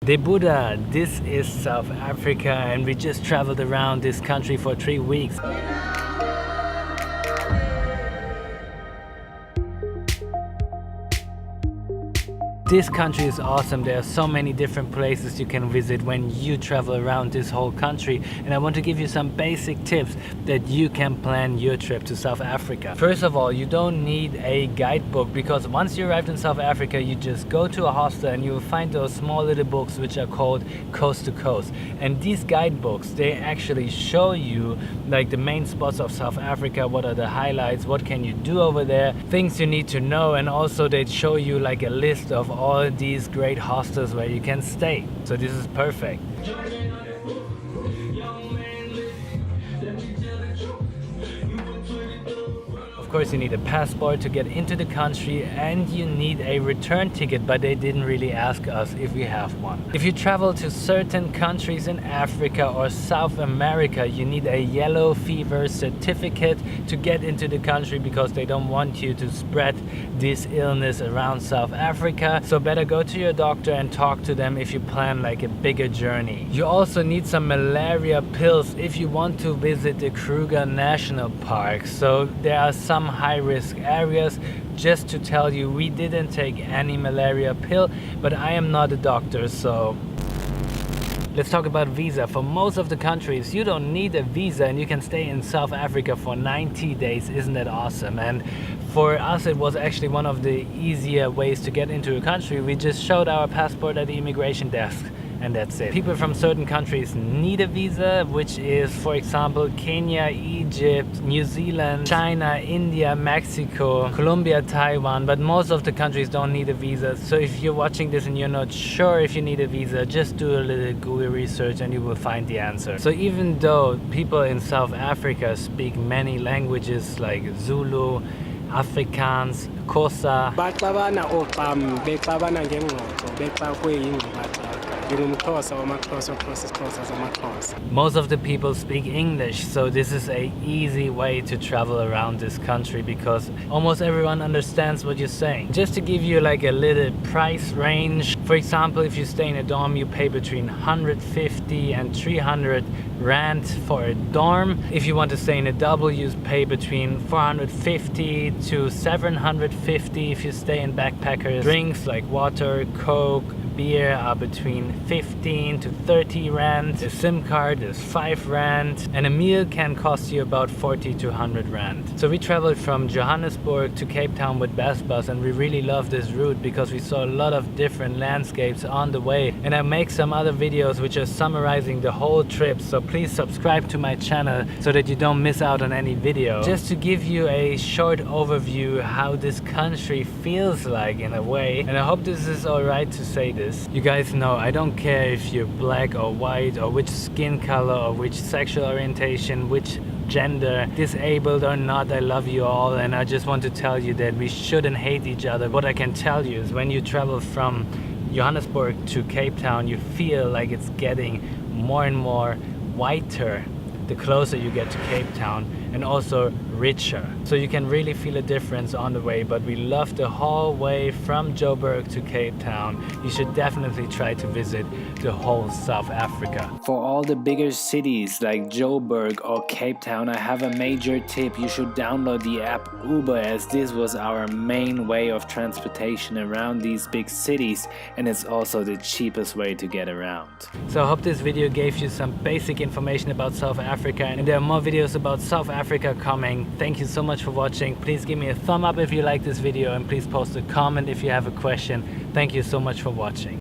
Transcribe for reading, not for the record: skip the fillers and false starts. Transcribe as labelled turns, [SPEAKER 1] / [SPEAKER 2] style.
[SPEAKER 1] De Buddha, this is South Africa and we just traveled around this country for 3 weeks. This country is awesome. There are so many different places you can visit when you travel around this whole country, and I want to give you some basic tips that you can plan your trip to South Africa. First of all, you don't need a guidebook, because once you arrive in South Africa you just go to a hostel and you will find those small little books which are called Coast to Coast, and these guidebooks, they actually show you like the main spots of South Africa, what are the highlights, what can you do over there, things you need to know, and also they show you like a list of all these great hostels where you can stay. So this is perfect. Of course, you need a passport to get into the country and you need a return ticket, but they didn't really ask us if we have one. If you travel to certain countries in Africa or South America, you need a yellow fever certificate to get into the country, because they don't want you to spread this illness around South Africa. So better go to your doctor and talk to them if you plan like a bigger journey. You also need some malaria pills if you want to visit the Kruger National Park. So there are some high-risk areas. Just to tell you, we didn't take any malaria pill, but I am not a doctor, so let's talk about visa. For most of the countries, you don't need a visa and you can stay in South Africa for 90 days. Isn't that awesome? And for us, it was actually one of the easier ways to get into a country. We just showed our passport at the immigration desk, and that's it. People from certain countries need a visa, which is, for example, Kenya, Egypt, New Zealand, China, India, Mexico, Colombia, Taiwan, but most of the countries don't need a visa. So if you're watching this and you're not sure if you need a visa, just do a little Google research and you will find the answer. So even though people in South Africa speak many languages like Zulu, Afrikaans, Xhosa, most of the people speak English, so this is an easy way to travel around this country because almost everyone understands what you're saying. Just to give you like a little price range, for example, if you stay in a dorm, you pay between 150 and 300 rand for a dorm. If you want to stay in a double, you pay between 450 to 750 if you stay in backpackers. Drinks like water, Coke, beer are between 15 to 30 rand. A SIM card is 5 rand, and a meal can cost you about 40 to 100 rand. So we traveled from Johannesburg to Cape Town with bus, and we really love this route because we saw a lot of different landscapes on the way, and I make some other videos which are summarizing the whole trip, so please subscribe to my channel so that you don't miss out on any video. Just to give you a short overview how this country feels like in a way, and I hope this is alright to say this. You guys know I don't care if you're black or white or which skin color or which sexual orientation, which gender, disabled or not, I love you all, and I just want to tell you that we shouldn't hate each other. What I can tell you is when you travel from Johannesburg to Cape Town, you feel like it's getting more and more whiter the closer you get to Cape Town, and also richer. So you can really feel a difference on the way, but we love the whole way from Joburg to Cape Town. You should definitely try to visit the whole South Africa. For all the bigger cities like Joburg or Cape Town, I have a major tip. You should download the app Uber, as this was our main way of transportation around these big cities, and it's also the cheapest way to get around. So I hope this video gave you some basic information about South Africa, and there are more videos about South Africa coming. Thank you so much for watching. Please give me a thumb up if you like this video, and please post a comment if you have a question. Thank you so much for watching.